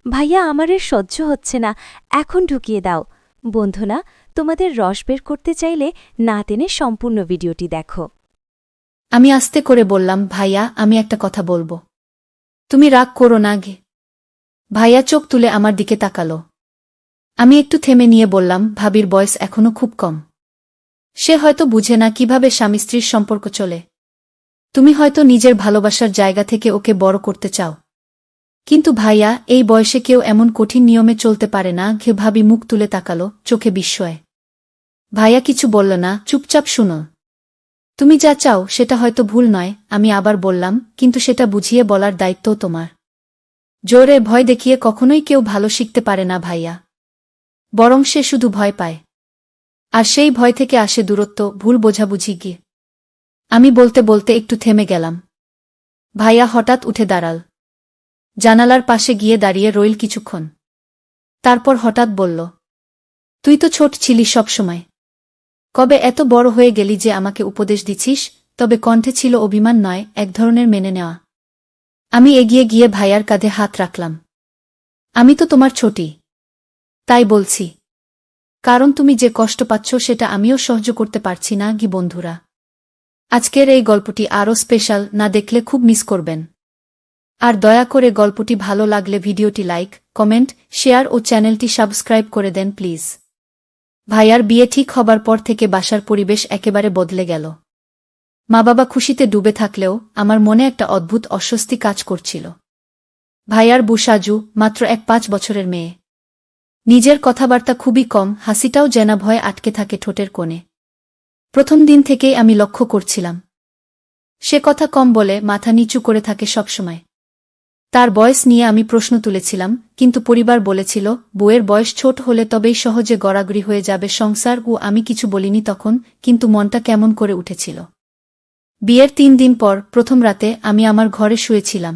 ভাইয়া আমারে সহ্য হচ্ছে না, এখন ঢুকিয়ে দাও। বন্ধুরা, তোমাদের রস বের করতে চাইলে না টেনে সম্পূর্ণ ভিডিওটি দেখো। আমি আস্তে করে বললাম, ভাইয়া আমি একটা কথা বলবো। তুমি রাগ করো না গে। ভাইয়া চোখ তুলে আমার দিকে তাকালো। আমি একটু থেমে নিয়ে বললাম, ভাবির বয়স এখনো খুব কম। সে হয়তো বুঝে না কিভাবে স্বামী স্ত্রীর সম্পর্ক চলে। তুমি হয়তো নিজের ভালোবাসার জায়গা থেকে ওকে বড় করতে চাও। কিন্তু ভাইয়া, এই বয়সে কেউ এমন কঠিন নিয়মে চলতে পারে না। ঘে ভাবি মুখ তুলে তাকালো, চোখে বিস্ময়। ভাইয়া কিছু বলল না, চুপচাপ শুনো। তুমি যা চাও সেটা হয়তো ভুল নয়, আমি আবার বললাম, কিন্তু সেটা বুঝিয়ে বলার দায়িত্বও তোমার। জোরে ভয় দেখিয়ে কখনোই কেউ ভালো শিখতে পারে না ভাইয়া। বরং সে শুধু ভয় পায়। আর সেই ভয় থেকে আসে দূরত্ব, ভুল বোঝাবুঝি গিয়ে। আমি বলতে বলতে একটু থেমে গেলাম। ভাইয়া হঠাৎ উঠে দাঁড়াল। জানালার পাশে গিয়ে দাঁড়িয়ে রইল কিছুক্ষণ। তারপর হঠাৎ বলল, তুই তো ছোট ছিলি সবসময়। কবে এত বড় হয়ে গেলি যে আমাকে উপদেশ দিছিস? তবে কণ্ঠে ছিল অভিমান নয়, এক ধরনের মেনে নেওয়া। আমি এগিয়ে গিয়ে ভাইয়ার কাঁধে হাত রাখলাম। আমি তো তোমার ছোটি। তাই বলছি। কারণ তুমি যে কষ্ট পাচ্ছ সেটা আমিও সহ্য করতে পারছি না গি। বন্ধুরা, আজকের এই গল্পটি আরও স্পেশাল, না দেখলে খুব মিস করবেন। আর দয়া করে গল্পটি ভালো লাগলে ভিডিওটি লাইক, কমেন্ট, শেয়ার ও চ্যানেলটি সাবস্ক্রাইব করে দেন প্লিজ। ভাইয়ার বিয়ে ঠিক হবার পর থেকে বাসার পরিবেশ একেবারে বদলে গেল। মা বাবা খুশিতে ডুবে থাকলেও আমার মনে একটা অদ্ভুত অস্বস্তি কাজ করছিল। ভাইয়ার বুসাজু মাত্র 5 বছরের মেয়ে। নিজের কথাবার্তা খুবই কম, হাসিটাও যেন ভয়ে আটকে থাকে ঠোঁটের কোণে। প্রথম দিন থেকেই আমি লক্ষ্য করছিলাম। সে কথা কম বলে, মাথা নিচু করে থাকে সবসময়। তার বয়স নিয়ে আমি প্রশ্ন তুলেছিলাম, কিন্তু পরিবার বলেছিল বউয়ের বয়স ছোট হলে তবেই সহজে গড়াগড়ি হয়ে যাবে সংসার। ও আমি কিছু বলিনি তখন, কিন্তু মনটা কেমন করে উঠেছিল। বিয়ের 3 দিন পর প্রথম রাতে আমি আমার ঘরে শুয়েছিলাম।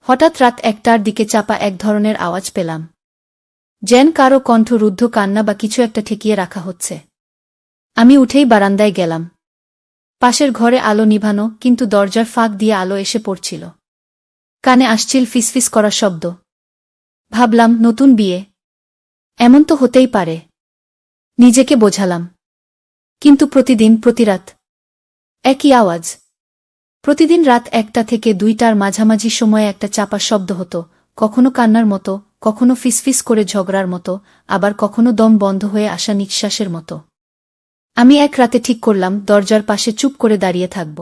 হঠাৎ রাত 1টার দিকে চাপা এক ধরনের আওয়াজ পেলাম। যেন কারো কণ্ঠ, রুদ্ধ কান্না বা কিছু একটা ঠেকিয়ে রাখা হচ্ছে। আমি উঠেই বারান্দায় গেলাম। পাশের ঘরে আলো নিভানো, কিন্তু দরজার ফাঁক দিয়ে আলো এসে পড়ছিল। কানে আসছিল ফিসফিস করা শব্দ। ভাবলাম, নতুন বিয়ে, এমন তো হতেই পারে। নিজেকে বোঝালাম। কিন্তু প্রতিদিন, প্রতিরাত একই আওয়াজ। প্রতিদিন রাত 1টা থেকে 2টার মাঝামাঝি সময়ে একটা চাপা শব্দ হতো, কখনো কান্নার মতো, কখনো ফিসফিস করে ঝগড়ার মতো, আবার কখনো দম বন্ধ হয়ে আসা নিঃশ্বাসের মতো। আমি এক রাতে ঠিক করলাম দরজার পাশে চুপ করে দাঁড়িয়ে থাকব।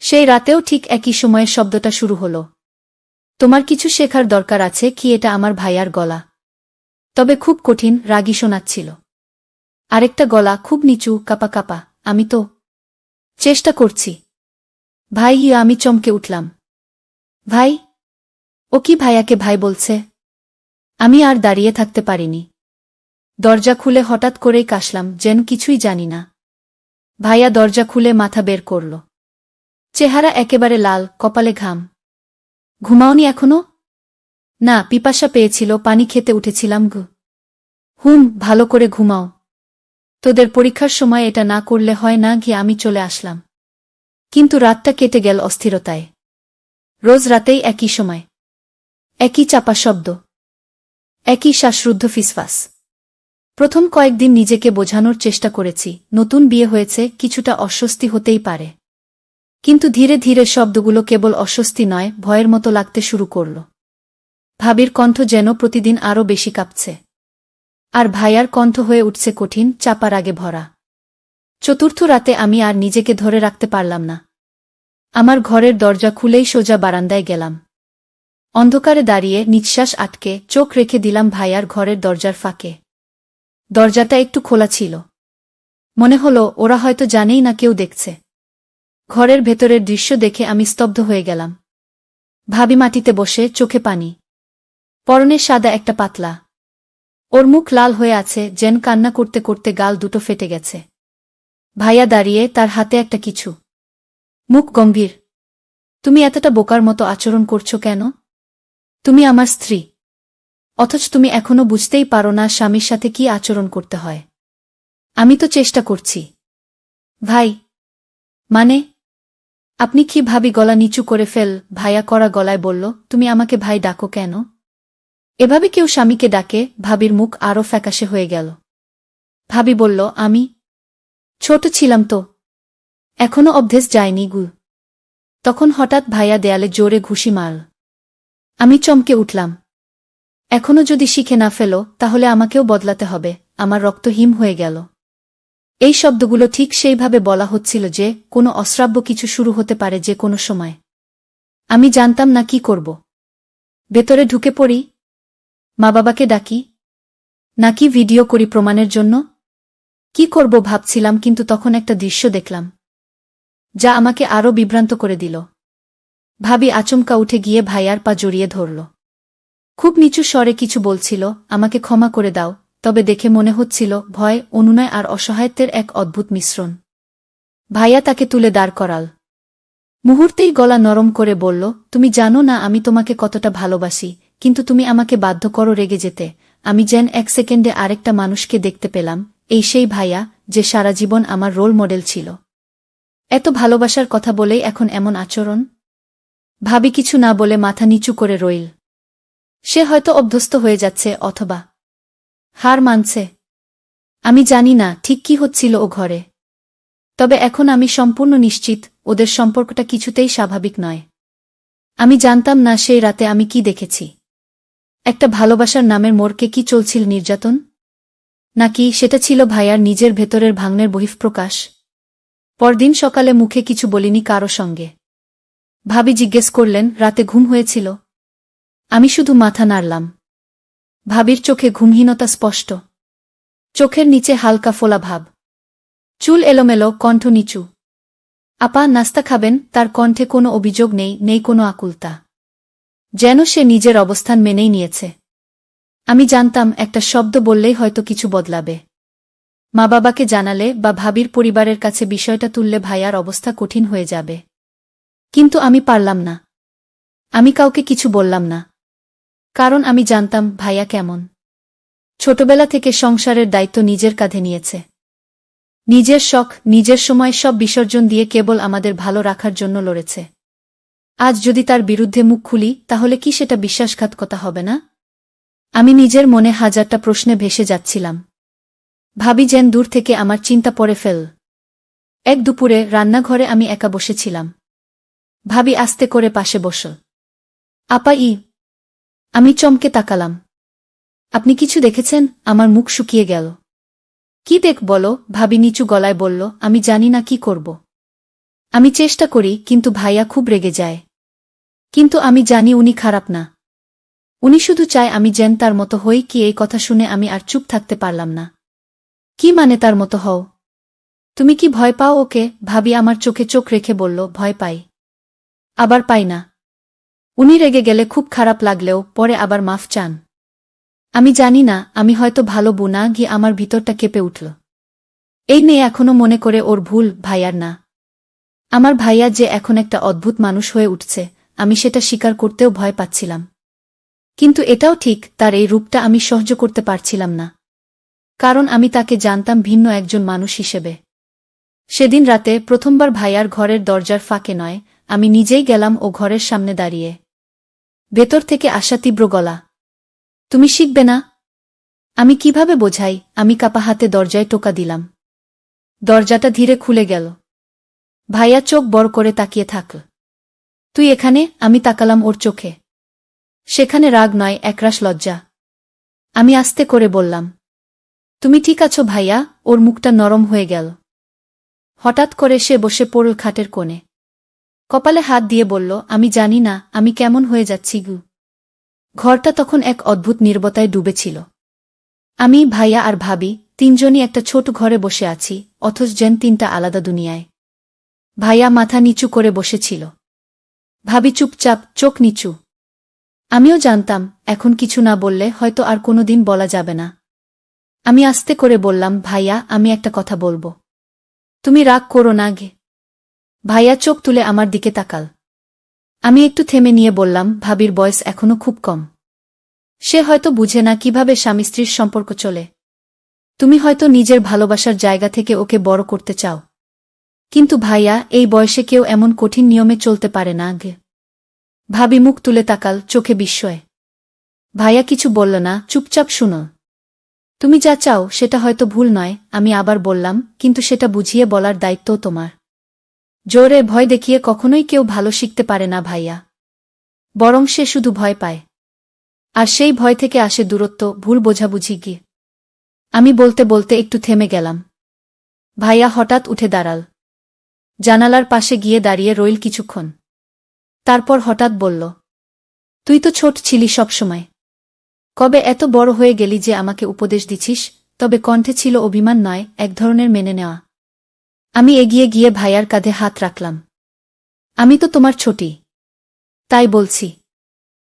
সেই রাতেও ঠিক একই সময়ে শব্দটা শুরু হলো। তোমার কিছু শেখার দরকার আছে কি? এটা আমার ভাইয়ার গলা। তবে খুব কঠিন, রাগী শোনাচ্ছিল। আরেকটা গলা, খুব নিচু, কাপা কাপা, আমি তো চেষ্টা করছি। ভাই। আমি চমকে উঠলাম। ভাই? ও কি ভাইয়াকে ভাই বলছে? আমি আর দাঁড়িয়ে থাকতে পারিনি। দরজা খুলে হঠাৎ করেই কাশলাম, যেন কিছুই জানি না। ভাইয়া দরজা খুলে মাথা বের করল। চেহারা একেবারে লাল, কপালে ঘাম। ঘুমাওনি এখনো? না, পিপাসা পেয়েছিল, পানি খেতে উঠেছিলাম গো। ভালো করে ঘুমাও। তোদের পরীক্ষার সময় এটা না করলে হয় না গিয়ে। আমি চলে আসলাম। কিন্তু রাতটা কেটে গেল অস্থিরতায়। রোজ রাতেই একই সময়, একই চাপা শব্দ, একই শ্বাসরুদ্ধ ফিসফাস। প্রথম কয়েকদিন নিজেকে বোঝানোর চেষ্টা করেছি, নতুন বিয়ে হয়েছে, কিছুটা অস্বস্তি হতেই পারে। কিন্তু ধীরে ধীরে শব্দগুলো কেবল অস্বস্তি নয়, ভয়ের মতো লাগতে শুরু করল। ভাবির কণ্ঠ যেন প্রতিদিন আরও বেশি কাঁপছে। আর ভাইয়ার কণ্ঠ হয়ে উঠছে কঠিন, চাপা রাগে ভরা। চতুর্থ রাতে আমি আর নিজেকে ধরে রাখতে পারলাম না। আমার ঘরের দরজা খুলেই সোজা বারান্দায় গেলাম। অন্ধকারে দাঁড়িয়ে নিঃশ্বাস আটকে চোখ রেখে দিলাম ভাইয়ার ঘরের দরজার ফাঁকে। দরজাটা একটু খোলা ছিল। মনে হলো ওরা হয়তো জানেই না কেউ দেখছে। ঘরের ভেতরের দৃশ্য দেখে আমি স্তব্ধ হয়ে গেলাম। ভাবি মাটিতে বসে, চোখে পানি। পরনে সাদা একটা পাতলা। ওর মুখ লাল হয়ে আছে, যেন কান্না করতে করতে গাল দুটো ফেটে গেছে। ভাইয়া দাঁড়িয়ে, তার হাতে একটা কিছু। মুখ গম্ভীর। তুমি এতটা বোকার মতো আচরণ করছো কেন? তুমি আমার স্ত্রী। অথচ তুমি এখনো বুঝতেই পারো না স্বামীর সাথে কি আচরণ করতে হয়। আমি তো চেষ্টা করছি। ভাই? মানে? আপনি কি? ভাবি গলা নিচু করে ফেল। ভাইয়া কড়া গলায় বলল, তুমি আমাকে ভাই ডাকো কেন? এভাবে কেউ স্বামীকে ডাকে? ভাবির মুখ আরও ফ্যাকাশে হয়ে গেল। ভাবি বলল, আমি ছোট ছিলাম তো, এখনো অভ্যেস যায়নি গু। তখন হঠাৎ ভাইয়া দেয়ালে জোরে ঘুষি মারল। আমি চমকে উঠলাম। এখনো যদি শিখে না ফেলো তাহলে আমাকেও বদলাতে হবে। আমার রক্ত হিম হয়ে গেল। এই শব্দগুলো ঠিক সেইভাবে বলা হচ্ছিল যে কোনো অশ্রাব্য কিছু শুরু হতে পারে যে কোনো সময়। আমি জানতাম না কি করব। ভেতরে ঢুকে পড়ি, মা বাবাকে ডাকি, নাকি ভিডিও করি প্রমাণের জন্য। কি করব ভাবছিলাম, কিন্তু তখন একটা দৃশ্য দেখলাম যা আমাকে আরও বিভ্রান্ত করে দিল। ভাবি আচমকা উঠে গিয়ে ভাইয়ার পা জড়িয়ে ধরল। খুব নিচু স্বরে কিছু বলছিল, আমাকে ক্ষমা করে দাও, তবে দেখে মনে হচ্ছিল ভয়, অনুনয় আর অসহায়ত্বের এক অদ্ভুত মিশ্রণ। ভাইয়া তাকে তুলে দাঁড় করাল। মুহূর্তেই গলা নরম করে বলল, তুমি জানো না আমি তোমাকে কতটা ভালোবাসি, কিন্তু তুমি আমাকে বাধ্য করো রেগে যেতে। আমি যেন এক সেকেন্ডে আরেকটা মানুষকে দেখতে পেলাম, এই সেই ভাইয়া যে সারা জীবন আমার রোল মডেল ছিল। এত ভালোবাসার কথা বলেই এখন এমন আচরণ। ভাবি কিছু না বলে মাথা নিচু করে রইল। সে হয়তো অভ্যস্ত হয়ে যাচ্ছে অথবা হার মানছে। আমি জানি না ঠিক কি হচ্ছিল ও ঘরে, তবে এখন আমি সম্পূর্ণ নিশ্চিত ওদের সম্পর্কটা কিছুতেই স্বাভাবিক নয়। আমি জানতাম না সেই রাতে আমি কি দেখেছি। একটা ভালোবাসার নামের মোড়কে কি চলছিল নির্যাতন, নাকি সেটা ছিল ভাইয়ার নিজের ভেতরের ভাঙনের বহিঃপ্রকাশ। পরদিন সকালে মুখে কিছু বলিনি কারো সঙ্গে। ভাবি জিজ্ঞেস করলেন, রাতে ঘুম হয়েছিল? আমি শুধু মাথা নাড়লাম। ভাবির চোখে ঘুমহীনতা স্পষ্ট, চোখের নিচে হালকা ফোলা ভাব, চুল এলোমেলো, কণ্ঠ নিচু। আপা নাস্তা খাবেন? তার কণ্ঠে কোনো অভিযোগ নেই, নেই কোনো আকুলতা, যেন সে নিজের অবস্থান মেনেই নিয়েছে। আমি জানতাম একটা শব্দ বললেই হয়তো কিছু বদলাবে। মা বাবাকে জানালে বা ভাবির পরিবারের কাছে বিষয়টা তুললে ভাইয়ার অবস্থা কঠিন হয়ে যাবে। কিন্তু আমি পারলাম না। আমি কাউকে কিছু বললাম না, কারণ আমি জানতাম ভাইয়া কেমন। ছোটবেলা থেকে সংসারের দায়িত্ব নিজের কাঁধে নিয়েছে। নিজের শখ, নিজের সময় সব বিসর্জন দিয়ে কেবল আমাদের ভালো রাখার জন্য লড়েছে। আজ যদি তার বিরুদ্ধে মুখ খুলি তাহলে কি সেটা বিশ্বাসঘাতকতা হবে না? আমি নিজের মনে হাজারটা প্রশ্নে ভেসে যাচ্ছিলাম। ভাবি যেন দূর থেকে আমার চিন্তা পড়ে ফেল। এক দুপুরে রান্নাঘরে আমি একা বসেছিলাম। ভাবি আস্তে করে পাশে বসল। আপা আমি চমকে তাকালাম। আপনি কিছু দেখেছেন? আমার মুখ শুকিয়ে গেল। কি দেখ বলো? ভাবি নিচু গলায় বলল, আমি জানি না কি করব। আমি চেষ্টা করি, কিন্তু ভাইয়া খুব রেগে যায়। কিন্তু আমি জানি উনি খারাপ না। উনি শুধু চায় আমি যেন তার মতো হই। কি এই কথা শুনে আমি আর চুপ থাকতে পারলাম না। কি মানে তার মতো হও? তুমি কি ভয় পাও ওকে? ভাবি আমার চোখে চোখ রেখে বলল, ভয় পাই, আবার পাই না। উনি রেগে গেলে খুব খারাপ লাগলেও পরে আবার মাফ চান। আমি জানি না, আমি হয়তো ভালো বুনা গিয়ে আমার ভিতরটা কেঁপে উঠল। এই নিয়ে এখনো মনে করে ওর ভুল, ভাইয়ার না। আমার ভাইয়া যে এখন একটা অদ্ভুত মানুষ হয়ে উঠছে, আমি সেটা স্বীকার করতেও ভয় পাচ্ছিলাম। কিন্তু এটাও ঠিক, তার এই রূপটা আমি সহ্য করতে পারছিলাম না, কারণ আমি তাকে জানতাম ভিন্ন একজন মানুষ হিসেবে। সেদিন রাতে প্রথমবার ভাইয়ার ঘরের দরজার ফাঁকে নয়, আমি নিজেই গেলাম ও ঘরের সামনে দাঁড়িয়ে। ভেতর থেকে আসা তীব্র গলা, তুমি শিখবে না? আমি কিভাবে বোঝাই? আমি কাপা হাতে দরজায় টোকা দিলাম। দরজাটা ধীরে খুলে গেল। ভাইয়া চোখ বড় করে তাকিয়ে থাকল। তুই এখানে? আমি তাকালাম ওর চোখে। সেখানে রাগ নয়, একরাশ লজ্জা। আমি আস্তে করে বললাম, তুমি ঠিক আছো ভাইয়া? ওর মুখটা নরম হয়ে গেল। হঠাৎ করে সে বসে পড়ল খাটের কোণে। কপালে হাত দিয়ে বলল, আমি জানি না আমি কেমন হয়ে যাচ্ছি গু। ঘরটা তখন এক অদ্ভুত নীরবতায় ডুবেছিল। আমি, ভাইয়া আর ভাবি তিনজনই একটা ছোট ঘরে বসে আছি, অথচ যেন তিনটা আলাদা দুনিয়ায়। ভাইয়া মাথা নিচু করে বসেছিল। ভাবি চুপচাপ, চোখ নিচু। আমিও জানতাম এখন কিছু না বললে হয়তো আর কোনোদিন বলা যাবে না। আমি আস্তে করে বললাম, ভাইয়া আমি একটা কথা বলবো। তুমি রাগ করো না গে। ভাইয়া চোখ তুলে আমার দিকে তাকাল। আমি একটু থেমে নিয়ে বললাম, ভাবির বয়স এখনো খুব কম। সে হয়তো বুঝে না কিভাবে স্বামী স্ত্রীর সম্পর্ক চলে। তুমি হয়তো নিজের ভালোবাসার জায়গা থেকে ওকে বড় করতে চাও, কিন্তু ভাইয়া এই বয়সে কেউ এমন কঠিন নিয়মে চলতে পারে না গে। ভাবি মুখ তুলে তাকাল, চোখে বিস্ময়। ভাইয়া কিছু বলল না, চুপচাপ শুনো। তুমি যা চাও সেটা হয়তো ভুল নয়, আমি আবার বললাম, কিন্তু সেটা বুঝিয়ে বলার দায়িত্বও তোমার। জোরে ভয় দেখিয়ে কখনোই কেউ ভালো শিখতে পারে না ভাইয়া, বরং সে শুধু ভয় পায়। আর সেই ভয় থেকে আসে দূরত্ব, ভুল বোঝাবুঝি গিয়ে। আমি বলতে বলতে একটু থেমে গেলাম। ভাইয়া হঠাৎ উঠে দাঁড়াল, জানালার পাশে গিয়ে দাঁড়িয়ে রইল কিছুক্ষণ। তারপর হঠাৎ বলল, তুই তো ছোট ছিলি সবসময়, কবে এত বড় হয়ে গেলি যে আমাকে উপদেশ দিছিস? তবে কণ্ঠে ছিল অভিমান নয়, এক ধরনের মেনে নেওয়া। আমি এগিয়ে গিয়ে ভাইয়ার কাঁধে হাত রাখলাম। আমি তো তোমার ছোটি, তাই বলছি।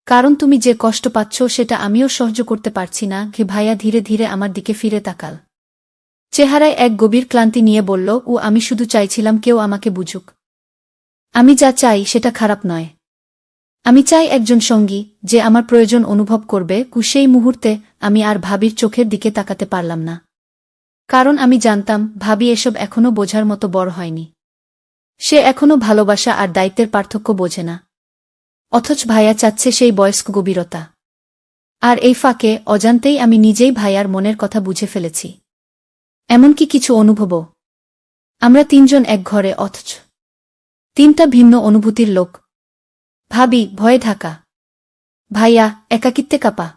কারণ তুমি যে কষ্ট পাচ্ছ সেটা আমিও সহ্য করতে পারছি না। ভাইয়া ধীরে ধীরে আমার দিকে ফিরে তাকাল, চেহারায় এক গভীর ক্লান্তি নিয়ে বলল, ও আমি শুধু চাইছিলাম কেউ আমাকে বুঝুক। আমি যা চাই সেটা খারাপ নয়। আমি চাই একজন সঙ্গী, যে আমার প্রয়োজন অনুভব করবে। সেই মুহূর্তে আমি আর ভাবির চোখের দিকে তাকাতে পারলাম না, কারণ আমি জানতাম ভাবি এসব এখনো বোঝার মতো বড় হয়নি। সে এখনো ভালোবাসা আর দায়িত্বের পার্থক্য বোঝে না। অথচ ভাইয়া চাচ্ছে সেই বয়স্ক গভীরতা। আর এই ফাঁকে অজান্তেই আমি নিজেই ভাইয়ার মনের কথা বুঝে ফেলেছি, এমনকি কিছু অনুভবও। আমরা তিনজন এক ঘরে, অথচ তিনটা ভিন্ন অনুভূতির লোক। ভাবি ভয়ে ঢাকা, ভাইয়া একাকিত্বে কাঁপা,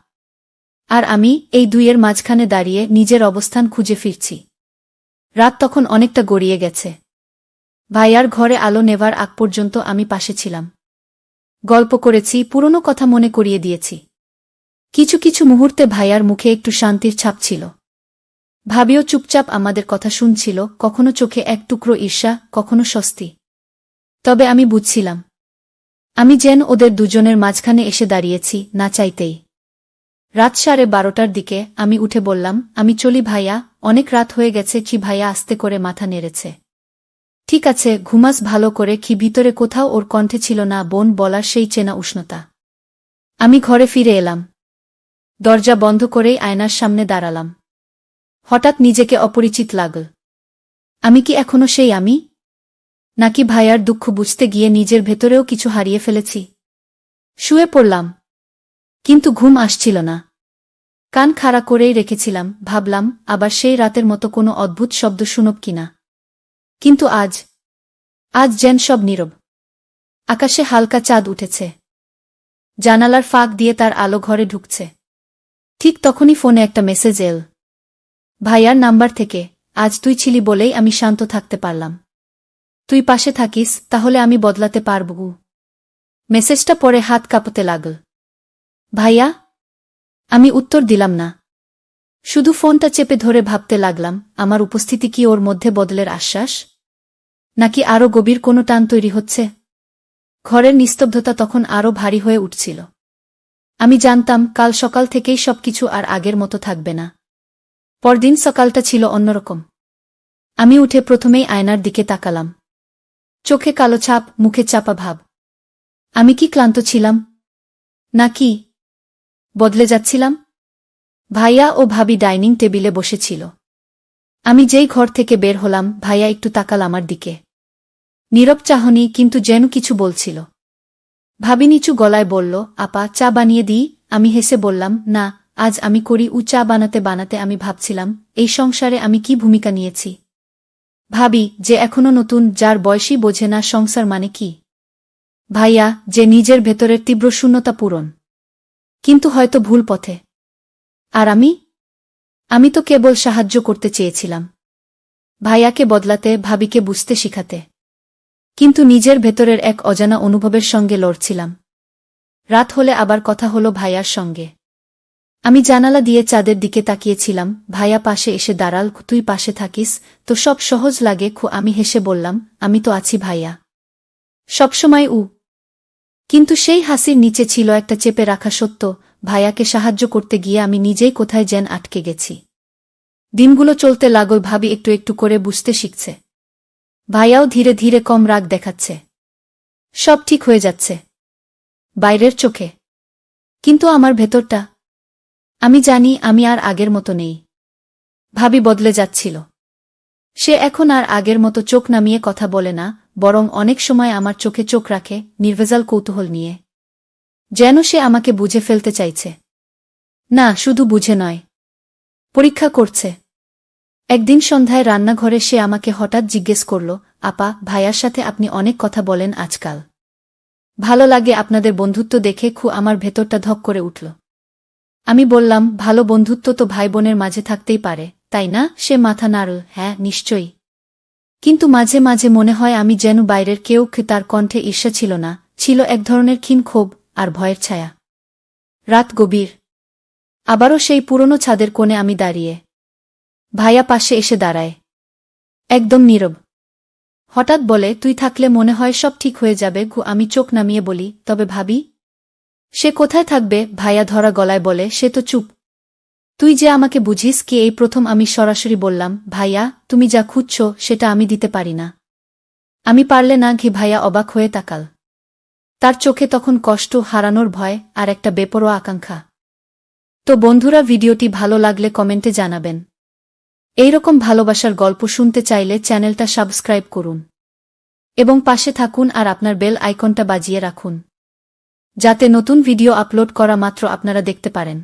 আর আমি এই দুইয়ের মাঝখানে দাঁড়িয়ে নিজের অবস্থান খুঁজে ফিরছি। রাত তখন অনেকটা গড়িয়ে গেছে। ভাইয়ার ঘরে আলো নেভার আগ পর্যন্ত আমি পাশে ছিলাম। গল্প করেছি, পুরনো কথা মনে করিয়ে দিয়েছি। কিছু কিছু মুহূর্তে ভাইয়ার মুখে একটু শান্তির ছাপ ছিল। ভাবিও চুপচাপ আমাদের কথা শুনছিল, কখনো চোখে এক টুকরো ঈর্ষা, কখনো স্বস্তি। তবে আমি বুঝছিলাম, আমি যেন ওদের দুজনের মাঝখানে এসে দাঁড়িয়েছি, না চাইতেই। রাত 12:30টার দিকে আমি উঠে বললাম, আমি চলি ভাইয়া, অনেক রাত হয়ে গেছে। ভাইয়া আস্তে করে মাথা নেড়েছে। ঠিক আছে, ঘুমাস ভালো করে। ভিতরে কোথাও ওর কণ্ঠে ছিল না বোন বলার সেই চেনা উষ্ণতা। আমি ঘরে ফিরে এলাম, দরজা বন্ধ করেই আয়নার সামনে দাঁড়ালাম। হঠাৎ নিজেকে অপরিচিত লাগল। আমি কি এখনো সেই আমি, নাকি ভাইয়ার দুঃখ বুঝতে গিয়ে নিজের ভেতরেও কিছু হারিয়ে ফেলেছি? শুয়ে পড়লাম, কিন্তু ঘুম আসছিল না। কান খাড়া করেই রেখেছিলাম, ভাবলাম আবার সেই রাতের মতো কোনো অদ্ভুত শব্দ শুনব কিনা। কিন্তু আজ যেন সব নীরব। আকাশে হালকা চাঁদ উঠেছে, জানালার ফাঁক দিয়ে তার আলো ঘরে ঢুকছে। ঠিক তখনই ফোনে একটা মেসেজ এল, ভাইয়ার নাম্বার থেকে। আজ তুই ছিলি বলেই আমি শান্ত থাকতে পারলাম। তুই পাশে থাকিস, তাহলে আমি বদলাতে পারব। মেসেজটা পড়ে হাত কাঁপতে লাগল। ভাইয়া? আমি উত্তর দিলাম না, শুধু ফোনটা চেপে ধরে ভাবতে লাগলাম, আমার উপস্থিতি কি ওর মধ্যে বদলের আশ্বাস, নাকি আরও গভীর কোনো টান তৈরি হচ্ছে? ঘরের নিস্তব্ধতা তখন আরও ভারী হয়ে উঠছিল। আমি জানতাম কাল সকাল থেকেই সবকিছু আর আগের মতো থাকবে না। পরদিন সকালটা ছিল অন্যরকম। আমি উঠে প্রথমেই আয়নার দিকে তাকালাম। চোখে কালো ছাপ, মুখে চাপা ভাব। আমি কি ক্লান্ত ছিলাম, নাকি বদলে যাচ্ছিলাম? ভাইয়া ও ভাবি ডাইনিং টেবিলে বসেছিল। আমি যেই ঘর থেকে বের হলাম, ভাইয়া একটু তাকাল আমার দিকে। নীরব চাহনি, কিন্তু যেন কিছু বলছিল। ভাবি নিচু গলায় বলল, আপা চা বানিয়ে দিই? আমি হেসে বললাম, না, আজ আমি করি। চা বানাতে বানাতে আমি ভাবছিলাম, এই সংসারে আমি কি ভূমিকা নিয়েছি। ভাবি, যে এখনো নতুন, যার বয়সী বোঝে না সংসার মানে কি। ভাইয়া, যে নিজের ভেতরের তীব্র শূন্যতা পূরণ, কিন্তু হয়তো ভুল পথে। আর আমি তো কেবল সাহায্য করতে চেয়েছিলাম, ভাইয়াকে বদলাতে, ভাবিকে বুঝতে শিখাতে। কিন্তু নিজের ভেতরের এক অজানা অনুভবের সঙ্গে লড়ছিলাম। রাত হলে আবার কথা হলো ভাইয়ার সঙ্গে। আমি জানালা দিয়ে চাঁদের দিকে তাকিয়েছিলাম। ভাইয়া পাশে এসে দাঁড়াল। তুই পাশে থাকিস তো সব সহজ লাগে। আমি হেসে বললাম, আমি তো আছি ভাইয়া, সবসময়। কিন্তু সেই হাসির নিচে ছিল একটা চেপে রাখা সত্য। ভাইয়াকে সাহায্য করতে গিয়ে আমি নিজেই কোথায় যেন আটকে গেছি। দিনগুলো চলতে লাগল, ভাবি একটু একটু করে বুঝতে শিখছে। ভাইয়াও ধীরে ধীরে কম রাগ দেখাচ্ছে। সব ঠিক হয়ে যাচ্ছে বাইরের চোখে, কিন্তু আমার ভেতরটা, আমি জানি আমি আর আগের মতো নেই। ভাবি বদলে যাচ্ছিল। সে এখন আর আগের মতো চোখ নামিয়ে কথা বলে না, বরং অনেক সময় আমার চোখে চোখ রাখে, নির্ভেজাল কৌতূহল নিয়ে। যেন সে আমাকে বুঝে ফেলতে চাইছে। না, শুধু বুঝে নয়, পরীক্ষা করছে। একদিন সন্ধ্যায় রান্নাঘরে সে আমাকে হঠাৎ জিজ্ঞেস করল, আপা, ভাইয়ার সাথে আপনি অনেক কথা বলেন আজকাল। ভালো লাগে আপনাদের বন্ধুত্ব দেখে। আমার ভেতরটা ধক করে উঠল। আমি বললাম, ভালো বন্ধুত্ব তো ভাই বোনের মাঝে থাকতেই পারে, তাই না? সে মাথা নাড়ল, হ্যাঁ, নিশ্চয়ই। কিন্তু মাঝে মাঝে মনে হয় আমি যেন বাইরের কেউ। তার কণ্ঠে ঈর্ষা ছিল না, ছিল এক ধরনের ক্ষীণ ক্ষোভ আর ভয়ের ছায়া। রাত গভীর। আবারও সেই পুরনো ছাদের কোণে আমি দাঁড়িয়ে। ভাইয়া পাশে এসে দাঁড়ায়, একদম নীরব। হঠাৎ বলে, তুই থাকলে মনে হয় সব ঠিক হয়ে যাবে। আমি চোখ নামিয়ে বলি, তবে ভাবি? সে কোথায় থাকবে? ভাইয়া ধরা গলায় বলে, সে তো চুপ। তুই যে আমাকে বুঝিস কি? এই প্রথম আমি সরাসরি বললাম, ভাইয়া, তুমি যা খুঁজছ সেটা আমি দিতে পারি না। আমি পারলে না। ভাইয়া অবাক হয়ে তাকাল। তার চোখে তখন কষ্ট, হারানোর ভয় আর একটা বেপরোয়া আকাঙ্ক্ষা। তো বন্ধুরা, ভিডিওটি ভালো লাগলে কমেন্টে জানাবেন। এইরকম ভালোবাসার গল্প শুনতে চাইলে চ্যানেলটা সাবস্ক্রাইব করুন এবং পাশে থাকুন আর আপনার বেল আইকনটা বাজিয়ে রাখুন, যাতে নতুন ভিডিও আপলোড করা মাত্র আপনারা দেখতে পারেন।